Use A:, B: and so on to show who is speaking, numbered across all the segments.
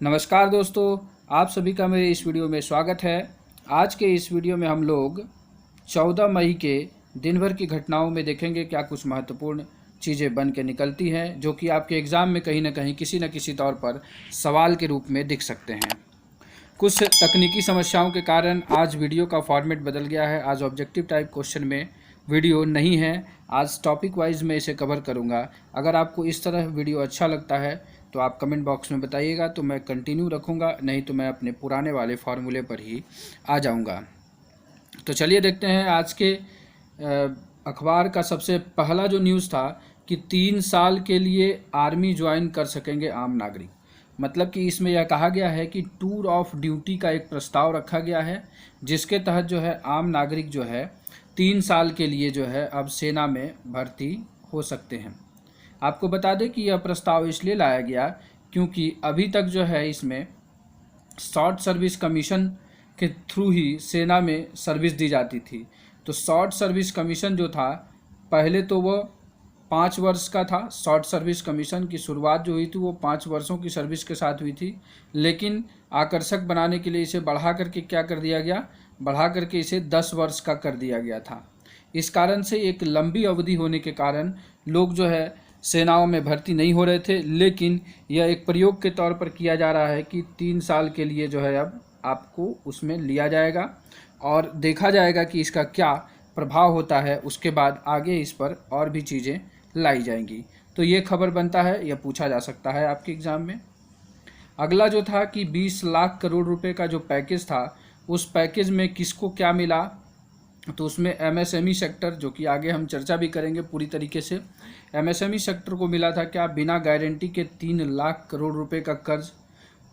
A: नमस्कार दोस्तों, आप सभी का मेरे इस वीडियो में स्वागत है। आज के इस वीडियो में हम लोग 14 मई के दिन भर की घटनाओं में देखेंगे क्या कुछ महत्वपूर्ण चीज़ें बन के निकलती हैं जो कि आपके एग्ज़ाम में कहीं ना कहीं किसी न किसी तौर पर सवाल के रूप में दिख सकते हैं। कुछ तकनीकी समस्याओं के कारण आज वीडियो का फॉर्मेट बदल गया है। आज ऑब्जेक्टिव टाइप क्वेश्चन में वीडियो नहीं है, आज टॉपिक वाइज मैं इसे कवर करूँगा। अगर आपको इस तरह वीडियो अच्छा लगता है तो आप कमेंट बॉक्स में बताइएगा, तो मैं कंटिन्यू रखूँगा, नहीं तो मैं अपने पुराने वाले फार्मूले पर ही आ जाऊँगा। तो चलिए देखते हैं आज के अखबार का सबसे पहला जो न्यूज़ था कि 3 साल के लिए आर्मी ज्वाइन कर सकेंगे आम नागरिक। मतलब कि इसमें यह कहा गया है कि टूर ऑफ ड्यूटी का एक प्रस्ताव रखा गया है, जिसके तहत जो है आम नागरिक जो है 3 साल के लिए जो है अब सेना में भर्ती हो सकते हैं। आपको बता दें कि यह प्रस्ताव इसलिए लाया गया क्योंकि अभी तक जो है इसमें शॉर्ट सर्विस कमीशन के थ्रू ही सेना में सर्विस दी जाती थी। तो शॉर्ट सर्विस कमीशन जो था पहले तो वह 5 वर्ष का था। शॉर्ट सर्विस कमीशन की शुरुआत जो हुई थी वो 5 वर्षों की सर्विस के साथ हुई थी, लेकिन आकर्षक बनाने के लिए इसे बढ़ा करके क्या कर दिया गया, बढ़ा करके इसे 10 वर्ष का कर दिया गया था। इस कारण से एक लंबी अवधि होने के कारण लोग जो है सेनाओं में भर्ती नहीं हो रहे थे, लेकिन यह एक प्रयोग के तौर पर किया जा रहा है कि 3 साल के लिए जो है अब आपको उसमें लिया जाएगा और देखा जाएगा कि इसका क्या प्रभाव होता है। उसके बाद आगे इस पर और भी चीज़ें लाई जाएंगी। तो ये खबर बनता है, यह पूछा जा सकता है आपके एग्ज़ाम में। अगला जो था कि 20 लाख करोड़ रुपए का जो पैकेज था, उस पैकेज में किसको क्या मिला, तो उसमें एमएसएमई सेक्टर, जो कि आगे हम चर्चा भी करेंगे पूरी तरीके से, एमएसएमई सेक्टर को मिला था क्या, बिना गारंटी के 3 लाख करोड़ रुपए का कर्ज।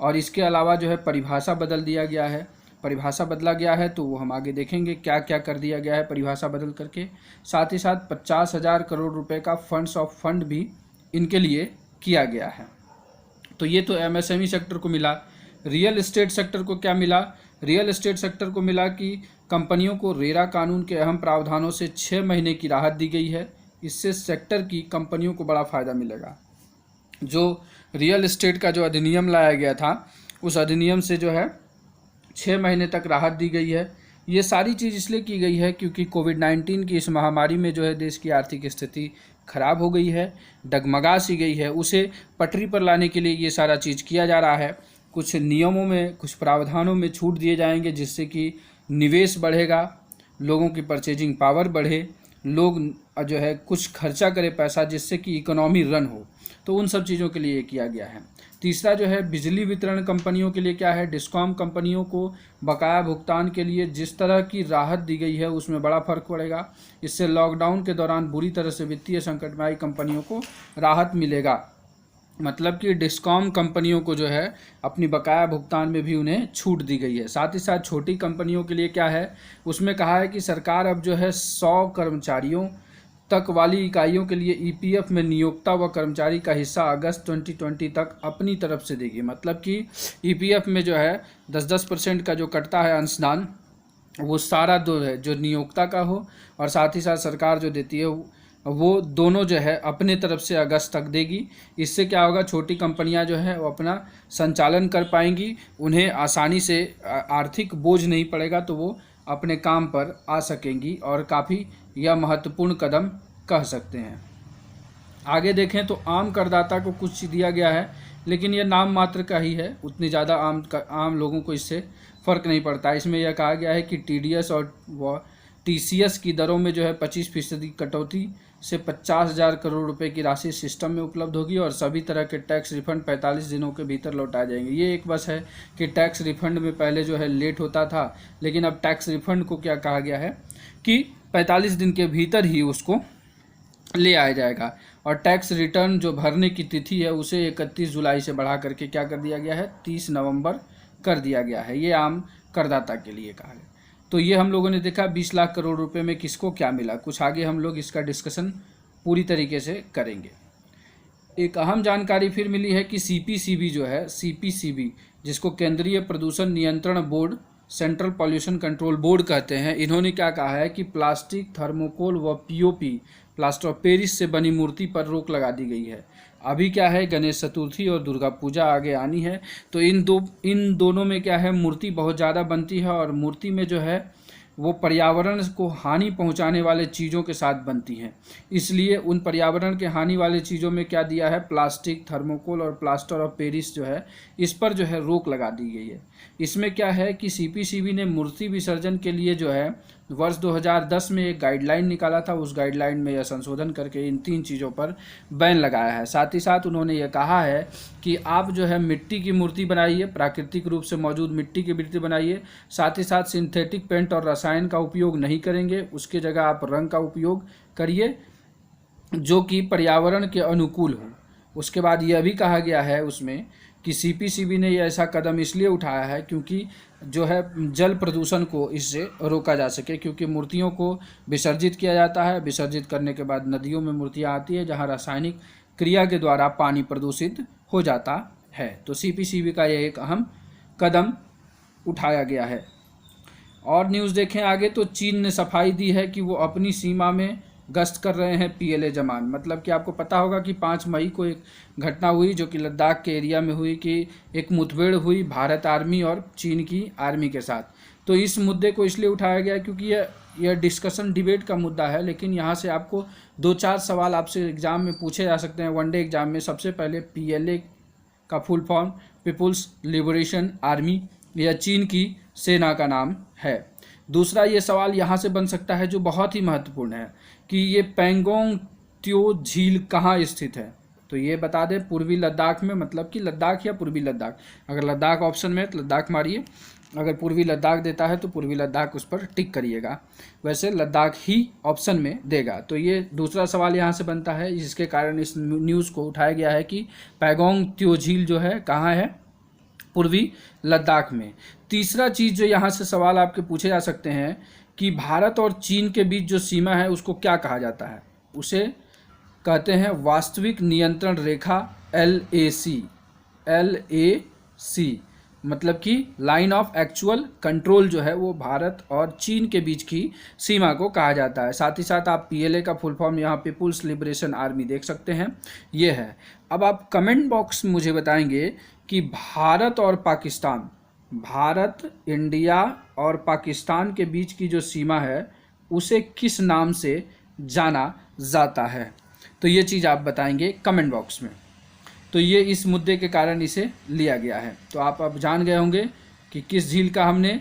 A: और इसके अलावा जो है परिभाषा बदल दिया गया है, परिभाषा बदला गया है, तो वो हम आगे देखेंगे क्या क्या कर दिया गया है परिभाषा बदल करके। साथ ही साथ 50,000 करोड़ रुपए का फंड्स ऑफ फंड भी इनके लिए किया गया है। तो ये तो एमएसएमई सेक्टर को मिला। रियल एस्टेट सेक्टर को क्या मिला, रियल एस्टेट सेक्टर को मिला कि कंपनियों को रेरा कानून के अहम प्रावधानों से 6 महीने की राहत दी गई है। इससे सेक्टर की कंपनियों को बड़ा फ़ायदा मिलेगा। जो रियल एस्टेट का जो अधिनियम लाया गया था, उस अधिनियम से जो है 6 महीने तक राहत दी गई है। ये सारी चीज़ इसलिए की गई है क्योंकि कोविड-19 की इस महामारी में जो है देश की आर्थिक स्थिति खराब हो गई है, डगमगा सी गई है। उसे पटरी पर लाने के लिए ये सारा चीज़ किया जा रहा है। कुछ नियमों में, कुछ प्रावधानों में छूट दिए जाएंगे जिससे कि निवेश बढ़ेगा, लोगों की परचेजिंग पावर बढ़े, लोग जो है कुछ खर्चा करे पैसा, जिससे कि इकोनॉमी रन हो। तो उन सब चीज़ों के लिए ये किया गया है। तीसरा जो है बिजली वितरण कंपनियों के लिए क्या है, डिस्कॉम कंपनियों को बकाया भुगतान के लिए जिस तरह की राहत दी गई है उसमें बड़ा फर्क पड़ेगा। इससे लॉकडाउन के दौरान बुरी तरह से वित्तीय संकट में आई कंपनियों को राहत मिलेगा। मतलब कि डिस्कॉम कंपनियों को जो है अपनी बकाया भुगतान में भी उन्हें छूट दी गई है। साथ ही साथ छोटी कंपनियों के लिए क्या है, उसमें कहा है कि सरकार अब जो है 100 कर्मचारियों तक वाली इकाइयों के लिए ईपीएफ में नियोक्ता व कर्मचारी का हिस्सा अगस्त 2020 तक अपनी तरफ से देगी। मतलब कि ईपीएफ में जो है 10% का जो कटता है अंशदान, वो सारा दो है जो नियोक्ता का हो और साथ ही साथ सरकार जो देती है वो दोनों जो है अपने तरफ से अगस्त तक देगी। इससे क्या होगा, छोटी कंपनियां जो है वो अपना संचालन कर पाएंगी, उन्हें आसानी से आर्थिक बोझ नहीं पड़ेगा, तो वो अपने काम पर आ सकेंगी और काफ़ी यह महत्वपूर्ण कदम कह सकते हैं। आगे देखें तो आम करदाता को कुछ दिया गया है, लेकिन यह नाम मात्र का ही है, उतनी ज़्यादा आम लोगों को इससे फ़र्क नहीं पड़ता। इसमें यह कहा गया है कि टीडीएस और टीसीएस की दरों में जो है 25% कटौती से 50,000 करोड़ रुपए की राशि सिस्टम में उपलब्ध होगी और सभी तरह के टैक्स रिफंड 45 दिनों के भीतर लौटाए जाएंगे। ये एक बस है कि टैक्स रिफंड में पहले जो है लेट होता था, लेकिन अब टैक्स रिफंड को क्या कहा गया है कि 45 दिन के भीतर ही उसको ले आया जाएगा। और टैक्स रिटर्न जो भरने की तिथि है उसे 31 जुलाई से बढ़ा करके क्या कर दिया गया है, 30 नवंबर कर दिया गया है। ये आम करदाता के लिए कहा है। तो ये हम लोगों ने देखा 20 लाख करोड़ रुपए में किसको क्या मिला। कुछ आगे हम लोग इसका डिस्कशन पूरी तरीके से करेंगे। एक अहम जानकारी फिर मिली है कि सीपीसीबी जो है, सीपीसीबी जिसको केंद्रीय प्रदूषण नियंत्रण board central pollution control board कहते हैं, इन्होंने क्या कहा है कि प्लास्टिक, थर्मोकोल व पीओपी प्लास्टर ऑफ पेरिस से बनी मूर्ति पर रोक लगा दी गई है। अभी क्या है, गणेश चतुर्थी और दुर्गा पूजा आगे आनी है, तो इन दोनों में क्या है, मूर्ति बहुत ज़्यादा बनती है और मूर्ति में जो है वो पर्यावरण को हानि पहुंचाने वाले चीज़ों के साथ बनती हैं। इसलिए उन पर्यावरण के हानि वाले चीज़ों में क्या दिया है, प्लास्टिक, थर्मोकोल और प्लास्टर ऑफ पेरिस जो है, इस पर जो है रोक लगा दी गई है। इसमें क्या है कि सीपीसीबी ने मूर्ति विसर्जन के लिए जो है वर्ष 2010 में एक गाइडलाइन निकाला था। उस गाइडलाइन में यह संशोधन करके इन 3 चीज़ों पर बैन लगाया है। साथ ही साथ उन्होंने ये कहा है कि आप जो है मिट्टी की मूर्ति बनाइए, प्राकृतिक रूप से मौजूद मिट्टी की मूर्ति बनाइए। साथ ही साथ सिंथेटिक पेंट और रसायन का उपयोग नहीं करेंगे, उसकी जगह आप रंग का उपयोग करिए जो कि पर्यावरण के अनुकूल हो। उसके बाद यह भी कहा गया है उसमें कि सीपीसीबी ने यह ऐसा कदम इसलिए उठाया है क्योंकि जो है जल प्रदूषण को इससे रोका जा सके, क्योंकि मूर्तियों को विसर्जित किया जाता है। विसर्जित करने के बाद नदियों में मूर्तियाँ आती है जहाँ रासायनिक क्रिया के द्वारा पानी प्रदूषित हो जाता है। तो सीपीसीबी का यह एक अहम कदम उठाया गया है। और न्यूज़ देखें आगे तो चीन ने सफाई दी है कि वो अपनी सीमा में गश्त कर रहे हैं पीएलए जवान। मतलब कि आपको पता होगा कि 5 मई को एक घटना हुई जो कि लद्दाख के एरिया में हुई कि एक मुठभेड़ हुई भारत आर्मी और चीन की आर्मी के साथ। तो इस मुद्दे को इसलिए उठाया गया क्योंकि यह डिस्कशन डिबेट का मुद्दा है, लेकिन यहाँ से आपको 2-4 सवाल आपसे एग्ज़ाम में पूछे जा सकते हैं, वनडे एग्जाम में। सबसे पहले पीएलए का full form People's Liberation Army, यह चीन की सेना का नाम है। दूसरा ये सवाल यहाँ से बन सकता है जो बहुत ही महत्वपूर्ण है कि ये पैंगोंग त्यो झील कहाँ स्थित है। तो ये बता दें, पूर्वी लद्दाख में, मतलब कि लद्दाख या पूर्वी लद्दाख। अगर लद्दाख ऑप्शन में है तो लद्दाख मारिए, अगर पूर्वी लद्दाख देता है तो पूर्वी लद्दाख उस पर टिक करिएगा। वैसे लद्दाख ही ऑप्शन में देगा। तो ये दूसरा सवाल यहाँ से बनता है, जिसके कारण इस न्यूज़ को उठाया गया है कि पैंगोंग त्यो झील जो है कहाँ है, पूर्वी लद्दाख में। तीसरा चीज़ जो यहाँ से सवाल आपके पूछे जा सकते हैं कि भारत और चीन के बीच जो सीमा है उसको क्या कहा जाता है। उसे कहते हैं वास्तविक नियंत्रण रेखा, LAC, मतलब कि लाइन ऑफ एक्चुअल कंट्रोल जो है वो भारत और चीन के बीच की सीमा को कहा जाता है। साथ ही साथ आप पीएलए का फुल फॉर्म यहाँ पीपुल्स लिबरेशन आर्मी देख सकते हैं, ये है। अब आप कमेंट बॉक्स में मुझे बताएंगे कि भारत और पाकिस्तान, भारत, इंडिया और पाकिस्तान के बीच की जो सीमा है उसे किस नाम से जाना जाता है। तो ये चीज़ आप बताएंगे कमेंट बॉक्स में। तो ये इस मुद्दे के कारण इसे लिया गया है। तो आप अब जान गए होंगे कि किस झील का हमने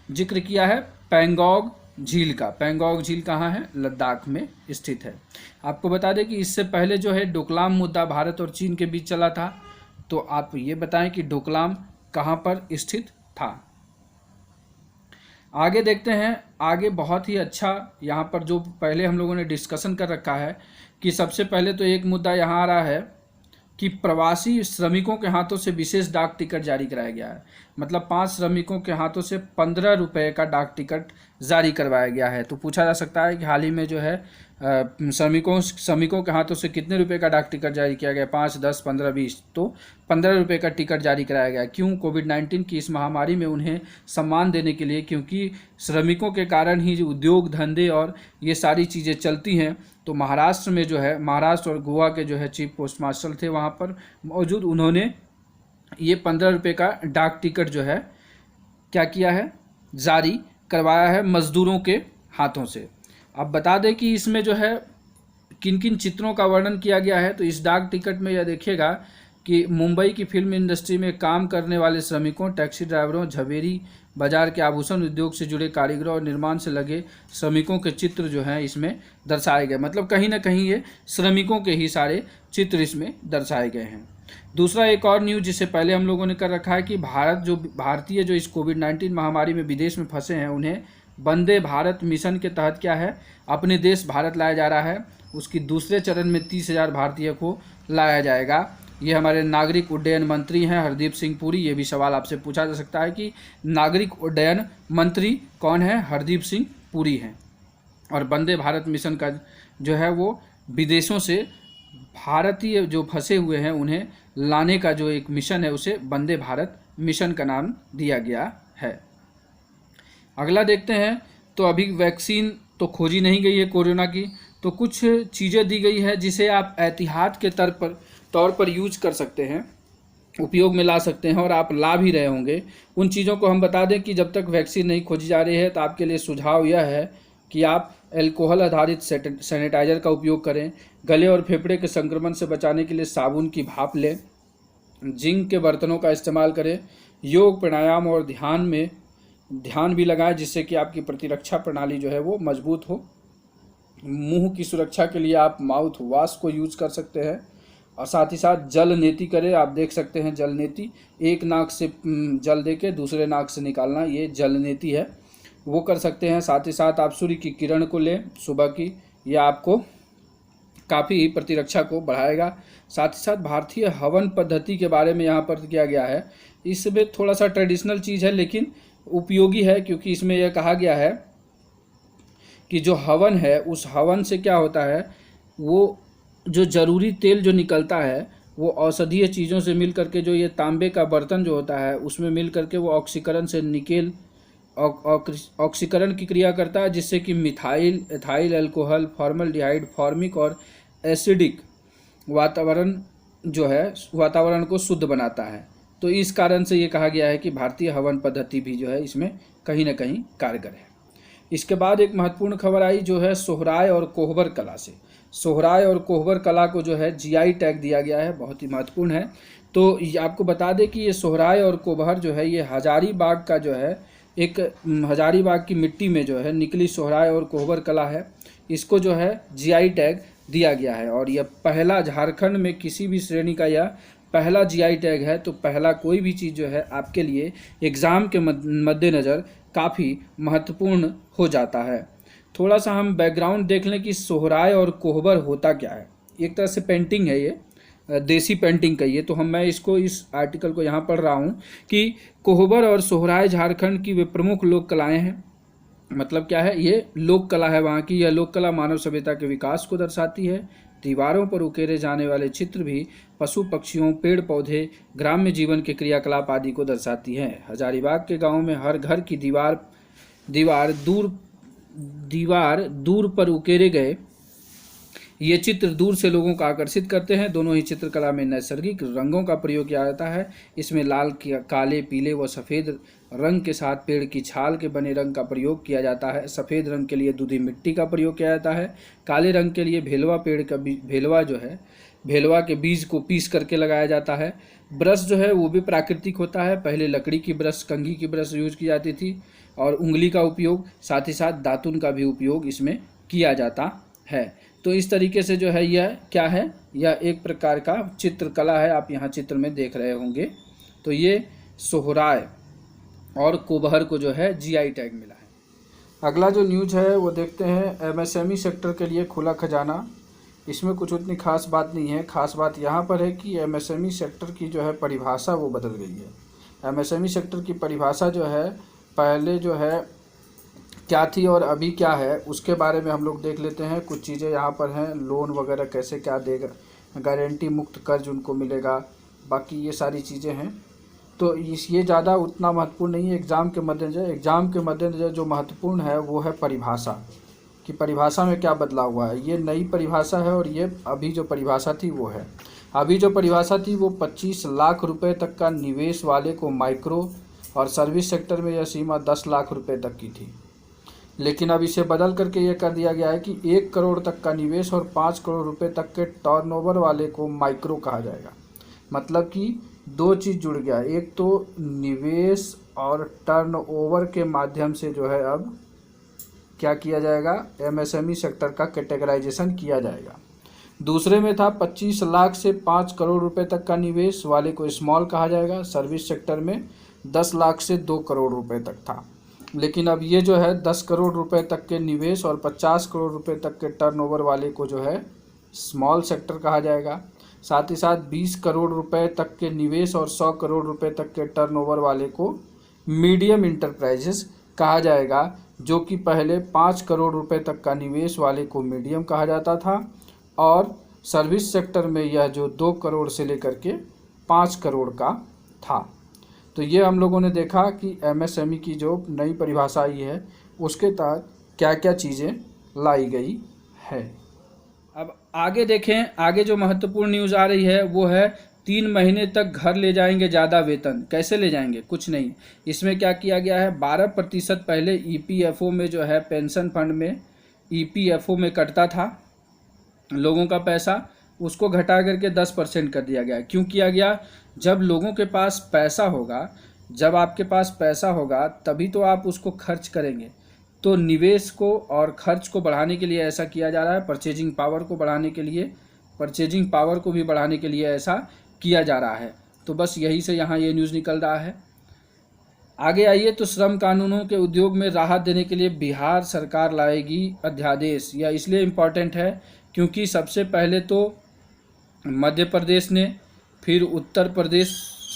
A: जिक्र किया है, पैंगोंग झील का। पैंगोंग झील कहाँ है, लद्दाख में स्थित है। आपको बता दें कि इससे पहले जो है डोकलाम मुद्दा भारत और चीन के बीच चला था। तो आप ये बताएं कि डोकलाम कहाँ पर स्थित था। आगे देखते हैं, आगे बहुत ही अच्छा यहाँ पर जो पहले हम लोगों ने डिस्कशन कर रखा है कि सबसे पहले तो एक मुद्दा यहाँ आ रहा है कि प्रवासी श्रमिकों के हाथों से विशेष डाक टिकट जारी कराया गया है। मतलब 5 श्रमिकों के हाथों से 15 रुपये का डाक टिकट जारी करवाया गया है। तो पूछा जा सकता है कि हाल ही में जो है श्रमिकों के हाथों से कितने रुपए का डाक टिकट जारी किया गया, 5, 10, 15, 20। तो 15 रुपये का टिकट जारी कराया गया। क्यों? कोविड-19 की इस महामारी में उन्हें सम्मान देने के लिए, क्योंकि श्रमिकों के कारण ही उद्योग धंधे और ये सारी चीज़ें चलती हैं। तो महाराष्ट्र में जो है, महाराष्ट्र और गोवा के जो है चीफ पोस्ट मास्टर थे वहाँ पर मौजूद, उन्होंने ये 15 रुपये का डाक टिकट जो है क्या किया है, जारी करवाया है मजदूरों के हाथों से। अब बता दें कि इसमें जो है किन किन चित्रों का वर्णन किया गया है। तो इस डाक टिकट में यह देखिएगा कि मुंबई की फिल्म इंडस्ट्री में काम करने वाले श्रमिकों, टैक्सी ड्राइवरों, झवेरी बाजार के आभूषण उद्योग से जुड़े कारीगरों और निर्माण से लगे श्रमिकों के चित्र जो हैं इसमें दर्शाए गए। मतलब कहीं ना कहीं ये श्रमिकों के ही सारे चित्र इसमें दर्शाए गए हैं। दूसरा एक और न्यूज़ जिसे पहले हम लोगों ने कर रखा है कि भारतीय जो इस कोविड-19 महामारी में विदेश में फंसे हैं, उन्हें वंदे भारत मिशन के तहत क्या है, अपने देश भारत लाया जा रहा है। उसकी दूसरे चरण में 30,000 भारतीय को लाया जाएगा। ये हमारे नागरिक उड्डयन मंत्री हैं हरदीप सिंह पुरी। ये भी सवाल आपसे पूछा जा सकता है कि नागरिक उड्डयन मंत्री कौन है, हरदीप सिंह पुरी हैं। और वंदे भारत मिशन का जो है वो विदेशों से भारतीय जो फंसे हुए हैं उन्हें लाने का जो एक मिशन है उसे वंदे भारत मिशन का नाम दिया गया है। अगला देखते हैं, तो अभी वैक्सीन तो खोजी नहीं गई है कोरोना की, तो कुछ चीज़ें दी गई है जिसे आप एहतियात के तौर पर यूज कर सकते हैं, उपयोग में ला सकते हैं और आप ला भी रहे होंगे। उन चीज़ों को हम बता दें कि जब तक वैक्सीन नहीं खोजी जा रही है तो आपके लिए सुझाव यह है कि आप अल्कोहल आधारित सैनिटाइजर का उपयोग करें, गले और फेफड़े के संक्रमण से बचाने के लिए साबुन की भाप लें, जिंक के बर्तनों का इस्तेमाल करें, योग, प्राणायाम और ध्यान भी लगाएं जिससे कि आपकी प्रतिरक्षा प्रणाली जो है वो मजबूत हो। मुंह की सुरक्षा के लिए आप माउथ वॉश को यूज कर सकते हैं और साथ ही साथ जल नेति करें। आप देख सकते हैं जल नेति, एक नाक से जल दे के दूसरे नाक से निकालना, ये जल नेति है, वो कर सकते हैं। साथ ही साथ आप सूर्य की किरण को लें सुबह की, यह आपको काफ़ी प्रतिरक्षा को बढ़ाएगा। साथ ही साथ भारतीय हवन पद्धति के बारे में यहाँ पर किया गया है। इसमें थोड़ा सा ट्रेडिशनल चीज़ है लेकिन उपयोगी है, क्योंकि इसमें यह कहा गया है कि जो हवन है उस हवन से क्या होता है, वो जो ज़रूरी तेल जो निकलता है वो औषधीय चीज़ों से मिल करके, जो ये तांबे का बर्तन जो होता है उसमें मिल करके वो ऑक्सीकरण से ऑक्सीकरण की क्रिया करता है, जिससे कि methyl, ethyl alcohol, formaldehyde, formic और एसिडिक वातावरण को शुद्ध बनाता है। तो इस कारण से ये कहा गया है कि भारतीय हवन पद्धति भी जो है इसमें कहीं ना कहीं कारगर है। इसके बाद एक महत्वपूर्ण खबर आई जो है सोहराय और कोहबर कला से। सोहराय और कोहबर कला को जो है जीआई टैग दिया गया है, बहुत ही महत्वपूर्ण है। तो ये आपको बता दें कि ये सोहराय और कोहबर जो है ये हजारीबाग का जो है एक हजारीबाग की मिट्टी में जो है निकली सोहराय और कोहबर कला है, इसको जो है जीआई टैग दिया गया है और यह पहला झारखंड में किसी भी श्रेणी का यह पहला जीआई टैग है। तो पहला कोई भी चीज़ जो है आपके लिए एग्ज़ाम के मद्देनज़र काफ़ी महत्वपूर्ण हो जाता है। थोड़ा सा हम बैकग्राउंड देख लें कि सोहराय और कोहबर होता क्या है। एक तरह से पेंटिंग है, ये देसी पेंटिंग कहिए तो मैं इस आर्टिकल को यहाँ पढ़ रहा हूँ कि कोहबर और सोहराय झारखंड की वे प्रमुख लोक कलाएँ हैं। मतलब क्या है, ये लोक कला है वहाँ की। यह लोक कला मानव सभ्यता के विकास को दर्शाती है। दीवारों पर उकेरे जाने वाले चित्र भी पशु पक्षियों, पेड़ पौधे, ग्राम्य जीवन के क्रियाकलाप आदि को दर्शाती हैं। हजारीबाग के गाँव में हर घर की दीवार दूर पर उकेरे गए ये चित्र दूर से लोगों को आकर्षित करते हैं। दोनों ही चित्रकला में नैसर्गिक रंगों का प्रयोग किया जाता है। इसमें लाल, काले, पीले व सफ़ेद रंग के साथ पेड़ की छाल के बने रंग का प्रयोग किया जाता है। सफ़ेद रंग के लिए दूधी मिट्टी का प्रयोग किया जाता है। काले रंग के लिए भेलवा के बीज को पीस करके लगाया जाता है। ब्रश जो है वो भी प्राकृतिक होता है। पहले लकड़ी की ब्रश, कंघी की ब्रश यूज की जाती थी और उंगली का उपयोग, साथ ही साथ दातुन का भी उपयोग इसमें किया जाता है। तो इस तरीके से जो है यह क्या है, यह एक प्रकार का चित्रकला है। आप यहाँ चित्र में देख रहे होंगे। तो ये सोहराय और कोहबर को जो है जीआई टैग मिला है। अगला जो न्यूज़ है वो देखते हैं, एमएसएमई सेक्टर के लिए खुला खजाना। इसमें कुछ उतनी खास बात नहीं है। खास बात यहाँ पर है कि एमएसएमई सेक्टर की जो है परिभाषा वो बदल गई है। एमएसएमई सेक्टर की परिभाषा जो है पहले जो है क्या थी और अभी क्या है, उसके बारे में हम लोग देख लेते हैं। कुछ चीज़ें यहाँ पर हैं, लोन वगैरह कैसे क्या देगा, गारंटी मुक्त कर्ज उनको मिलेगा, बाकी ये सारी चीज़ें हैं। तो ये ज़्यादा उतना महत्वपूर्ण नहीं है एग्ज़ाम के मद्देनज़र जो महत्वपूर्ण है वो है परिभाषा, कि परिभाषा में क्या बदलाव हुआ है। ये नई परिभाषा है और ये अभी जो परिभाषा थी वो है। अभी जो परिभाषा थी वो 25 लाख रुपए तक का निवेश वाले को माइक्रो और सर्विस सेक्टर में यह सीमा 10 लाख रुपए तक की थी। लेकिन अब इसे बदल करके ये कर दिया गया है कि 1 करोड़ तक का निवेश और 5 करोड़ रुपए तक के टर्नओवर वाले को माइक्रो कहा जाएगा। मतलब कि दो चीज़ जुड़ गया, एक तो निवेश और टर्नओवर के माध्यम से जो है अब क्या किया जाएगा, एमएसएमई सेक्टर का कैटेगराइजेशन किया जाएगा। दूसरे में था 25 लाख से 5 करोड़ रुपए तक का निवेश वाले को स्मॉल कहा जाएगा। सर्विस सेक्टर में 10 लाख से 2 करोड़ रुपए तक था। लेकिन अब ये जो है 10 करोड़ रुपए तक के निवेश और 50 करोड़ रुपए तक के टर्नओवर वाले को जो है स्मॉल सेक्टर कहा जाएगा। साथ ही साथ 20 करोड़ रुपए तक के निवेश और 100 करोड़ रुपए तक के टर्नओवर वाले को मीडियम इंटरप्राइजेस कहा जाएगा, जो कि पहले 5 करोड़ रुपए तक का निवेश वाले को मीडियम कहा जाता था। और सर्विस सेक्टर में यह जो 2 करोड़ से लेकर के 5 करोड़ का था। तो ये हम लोगों ने देखा कि एमएसएमई की जो नई परिभाषा आई है उसके तहत क्या क्या चीज़ें लाई गई है। अब आगे देखें, आगे जो महत्वपूर्ण न्यूज़ आ रही है वो है 3 महीने तक घर ले जाएंगे ज़्यादा वेतन। कैसे ले जाएंगे? कुछ नहीं, इसमें क्या किया गया है, 12% पहले ईपीएफओ में जो है पेंशन फंड में ईपीएफओ में कटता था लोगों का पैसा, उसको घटा करके 10% कर दिया गया। क्यों किया गया? जब लोगों के पास पैसा होगा, जब आपके पास पैसा होगा तभी तो आप उसको खर्च करेंगे। तो निवेश को और खर्च को बढ़ाने के लिए ऐसा किया जा रहा है, परचेजिंग पावर को बढ़ाने के लिए, परचेजिंग पावर को भी बढ़ाने के लिए ऐसा किया जा रहा है। तो बस यही से यहाँ ये न्यूज़ निकल रहा है। आगे आइए, तो श्रम कानूनों के उद्योग में राहत देने के लिए बिहार सरकार लाएगी अध्यादेश। यह इसलिए इम्पॉर्टेंट है क्योंकि सबसे पहले तो मध्य प्रदेश ने, फिर उत्तर प्रदेश,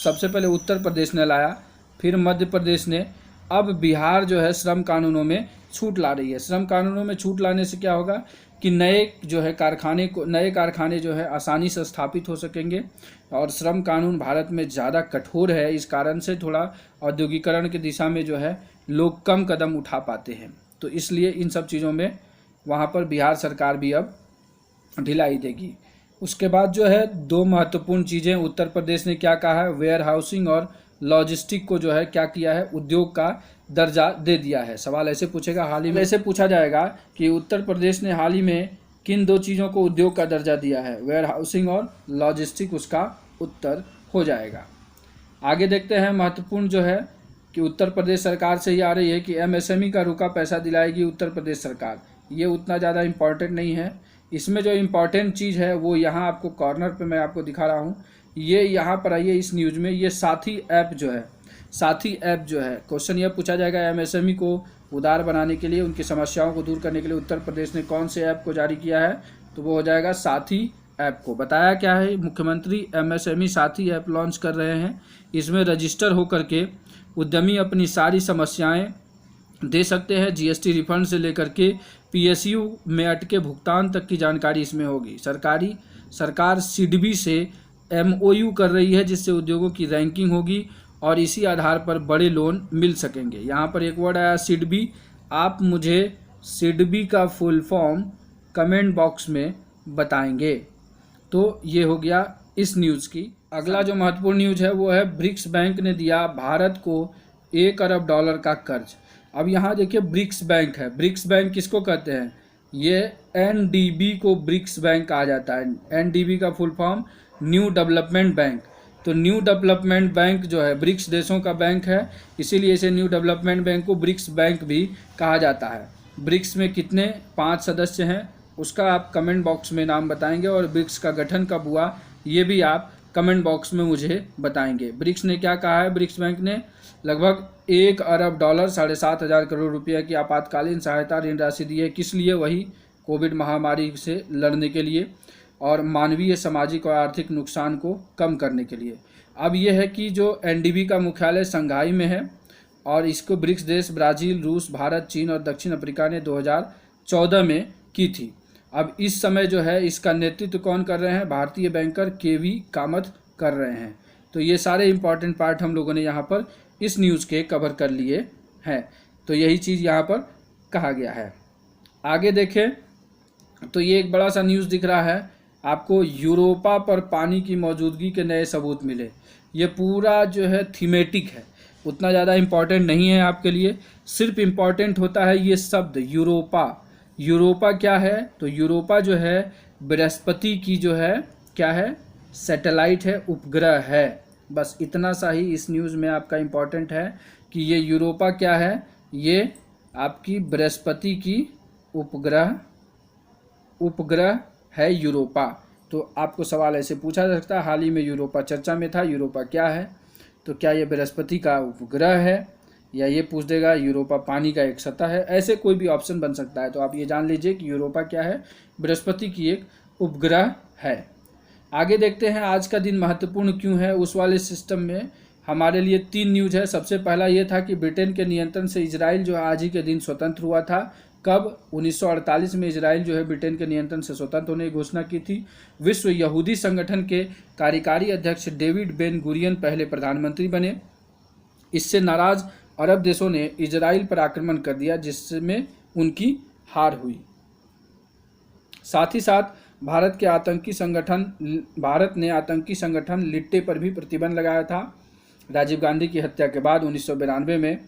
A: सबसे पहले उत्तर प्रदेश ने लाया, फिर मध्य प्रदेश ने, अब बिहार जो है श्रम कानूनों में छूट ला रही है। श्रम कानूनों में छूट लाने से क्या होगा कि नए कारखाने जो है आसानी से स्थापित हो सकेंगे। और श्रम कानून भारत में ज़्यादा कठोर है, इस कारण से थोड़ा औद्योगिकरण की दिशा में जो है लोग कम कदम उठा पाते हैं। तो इसलिए इन सब चीज़ों में वहाँ पर बिहार सरकार भी अब ढिलाई देगी। उसके बाद जो है 2 महत्वपूर्ण चीज़ें उत्तर प्रदेश ने क्या कहा है, वेयर हाउसिंग और लॉजिस्टिक को जो है क्या किया है, उद्योग का दर्जा दे दिया है। सवाल ऐसे पूछेगा, हाल ही में ऐसे पूछा जाएगा कि उत्तर प्रदेश ने हाल ही में किन 2 चीज़ों को उद्योग का दर्जा दिया है, वेयर हाउसिंग और लॉजिस्टिक, उसका उत्तर हो जाएगा। आगे देखते हैं, महत्वपूर्ण जो है कि उत्तर प्रदेश सरकार से ही आ रही है कि एमएसएमई का रुका पैसा दिलाएगी उत्तर प्रदेश सरकार। ये उतना ज़्यादा इम्पॉर्टेंट नहीं है। इसमें जो इम्पॉर्टेंट चीज़ है वो यहाँ आपको कॉर्नर पे मैं आपको दिखा रहा हूँ। ये यहाँ पर आइए इस न्यूज़ में, ये साथी ऐप जो है, साथी ऐप जो है, क्वेश्चन यह पूछा जाएगा एमएसएमई को उदार बनाने के लिए, उनकी समस्याओं को दूर करने के लिए उत्तर प्रदेश ने कौन से ऐप को जारी किया है, तो वो हो जाएगा साथी ऐप को। बताया क्या है, मुख्यमंत्री एमएसएमई साथी ऐप लॉन्च कर रहे हैं। इसमें रजिस्टर होकर के उद्यमी अपनी सारी समस्याएं दे सकते हैं। जीएसटी रिफंड से लेकर के पीएसयू में अटके भुगतान तक की जानकारी इसमें होगी। सरकार सिडबी से एमओयू कर रही है जिससे उद्योगों की रैंकिंग होगी और इसी आधार पर बड़े लोन मिल सकेंगे। यहाँ पर एक वर्ड आया सिडबी, आप मुझे सिडबी का फुल फॉर्म कमेंट बॉक्स में बताएंगे। तो ये हो गया इस न्यूज़ की। अगला जो महत्वपूर्ण न्यूज़ है वो है ब्रिक्स बैंक ने दिया भारत को $1 अरब का कर्ज। अब यहाँ देखिए ब्रिक्स बैंक है, ब्रिक्स बैंक किसको कहते हैं, ये एनडीबी को ब्रिक्स बैंक कहा जाता है। एनडीबी का full form new development bank. तो न्यू डेवलपमेंट बैंक जो है ब्रिक्स देशों का बैंक है, इसीलिए इसे न्यू डेवलपमेंट बैंक को ब्रिक्स बैंक भी कहा जाता है। ब्रिक्स में कितने 5 सदस्य हैं उसका आप कमेंट बॉक्स में नाम बताएंगे, और ब्रिक्स का गठन कब हुआ ये भी आप कमेंट बॉक्स में मुझे बताएंगे। ब्रिक्स ने क्या कहा है, ब्रिक्स बैंक ने लगभग $1 अरब 7,500 करोड़ रुपये की आपातकालीन सहायता ऋण राशि दी है। किस लिए? वही कोविड महामारी से लड़ने के लिए और मानवीय, सामाजिक और आर्थिक नुकसान को कम करने के लिए। अब यह है कि जो एनडीबी का मुख्यालय शंघाई में है और इसको ब्रिक्स देश ब्राज़ील, रूस, भारत, चीन और दक्षिण अफ्रीका ने 2014 में की थी। अब इस समय जो है इसका नेतृत्व कौन कर रहे हैं, भारतीय बैंकर केवी कामत कर रहे हैं। तो ये सारे इंपॉर्टेंट पार्ट हम लोगों ने यहाँ पर इस न्यूज़ के कवर कर लिए हैं। तो यही चीज़ यहाँ पर कहा गया है। आगे देखें तो ये एक बड़ा सा न्यूज़ दिख रहा है आपको, यूरोपा पर पानी की मौजूदगी के नए सबूत मिले। ये पूरा जो है थीमेटिक है, उतना ज़्यादा इम्पॉर्टेंट नहीं है आपके लिए, सिर्फ इम्पॉर्टेंट होता है ये शब्द यूरोपा। यूरोपा क्या है, तो यूरोपा जो है बृहस्पति की जो है क्या है, सैटेलाइट है, उपग्रह है। बस इतना सा ही इस न्यूज़ में आपका इम्पॉर्टेंट है कि ये यूरोपा क्या है, ये आपकी बृहस्पति की उपग्रह है यूरोपा। तो आपको सवाल ऐसे पूछा जा सकता है, हाल ही में यूरोपा चर्चा में था, यूरोपा क्या है, तो क्या ये बृहस्पति का उपग्रह है, या ये पूछ देगा यूरोपा पानी का एक सतह है। ऐसे कोई भी ऑप्शन बन सकता है। तो आप ये जान लीजिए कि यूरोपा क्या है, बृहस्पति की एक उपग्रह है। आगे देखते हैं आज का दिन महत्वपूर्ण क्यों है। उस वाले सिस्टम में हमारे लिए 3 न्यूज़ है। सबसे पहला ये था कि ब्रिटेन के नियंत्रण से इजराइल जो आज ही के दिन स्वतंत्र हुआ था। कब? 1948 में इजराइल जो है ब्रिटेन के नियंत्रण से स्वतंत्र होने की घोषणा की थी। विश्व यहूदी संगठन के कार्यकारी अध्यक्ष डेविड बेन गुरियन पहले प्रधानमंत्री बने। इससे नाराज अरब देशों ने इजराइल पर आक्रमण कर दिया, जिसमें उनकी हार हुई। साथ ही साथ भारत ने आतंकी संगठन लिट्टे पर भी प्रतिबंध लगाया था। राजीव गांधी की हत्या के बाद 1992 में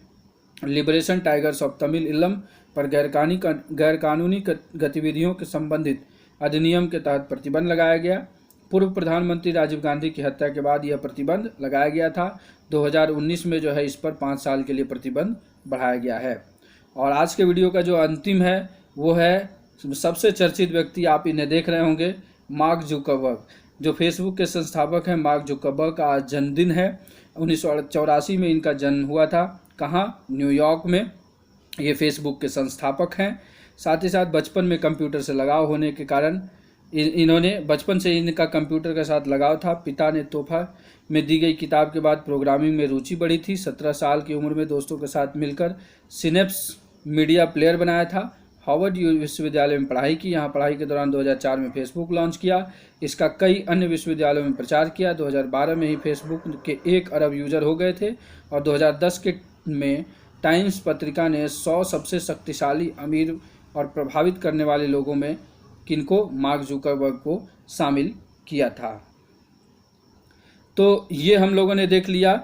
A: लिबरेशन टाइगर्स ऑफ तमिल इलम पर गैरकानूनी गतिविधियों के संबंधित अधिनियम के तहत प्रतिबंध लगाया गया। पूर्व प्रधानमंत्री राजीव गांधी की हत्या के बाद यह प्रतिबंध लगाया गया था। 2019 में जो है इस पर 5 साल के लिए प्रतिबंध बढ़ाया गया है। और आज के वीडियो का जो अंतिम है वो है सबसे चर्चित व्यक्ति, आप इन्हें देख रहे होंगे, मार्क जुकरबर्ग, जो फेसबुक के संस्थापक हैं। मार्क जुकरबर्ग का आज जन्मदिन है। 1984 में इनका जन्म हुआ था। कहाँ? न्यूयॉर्क में। ये फेसबुक के संस्थापक हैं। साथ ही साथ बचपन में कंप्यूटर से लगाव होने के कारण इन्होंने बचपन से इनका कंप्यूटर के साथ लगाव था। पिता ने तोहफा में दी गई किताब के बाद प्रोग्रामिंग में रुचि बढ़ी थी। 17 साल की उम्र में दोस्तों के साथ मिलकर सिनेप्स मीडिया प्लेयर बनाया था। हार्वर्ड विश्वविद्यालय में पढ़ाई की। यहाँ पढ़ाई के दौरान 2004 में फेसबुक लॉन्च किया। इसका कई अन्य विश्वविद्यालयों में प्रचार किया। 2012 में ही फेसबुक के 1 अरब यूजर हो गए थे और 2010 में टाइम्स पत्रिका ने 100 सबसे शक्तिशाली, अमीर और प्रभावित करने वाले लोगों में किनको? मार्क जुकरबर्ग को शामिल किया था। तो ये हम लोगों ने देख लिया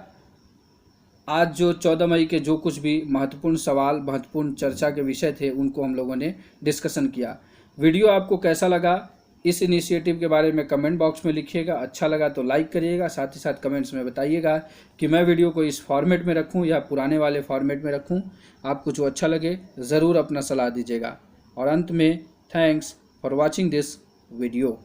A: आज जो 14 मई के जो कुछ भी महत्वपूर्ण सवाल, महत्वपूर्ण चर्चा के विषय थे, उनको हम लोगों ने डिस्कशन किया। वीडियो आपको कैसा लगा, इस इनिशिएटिव के बारे में कमेंट बॉक्स में लिखिएगा। अच्छा लगा तो लाइक करिएगा, साथ ही साथ कमेंट्स में बताइएगा कि मैं वीडियो को इस फॉर्मेट में रखूं या पुराने वाले फॉर्मेट में रखूं। आपको जो अच्छा लगे ज़रूर अपना सलाह दीजिएगा। और अंत में thanks for watching this video.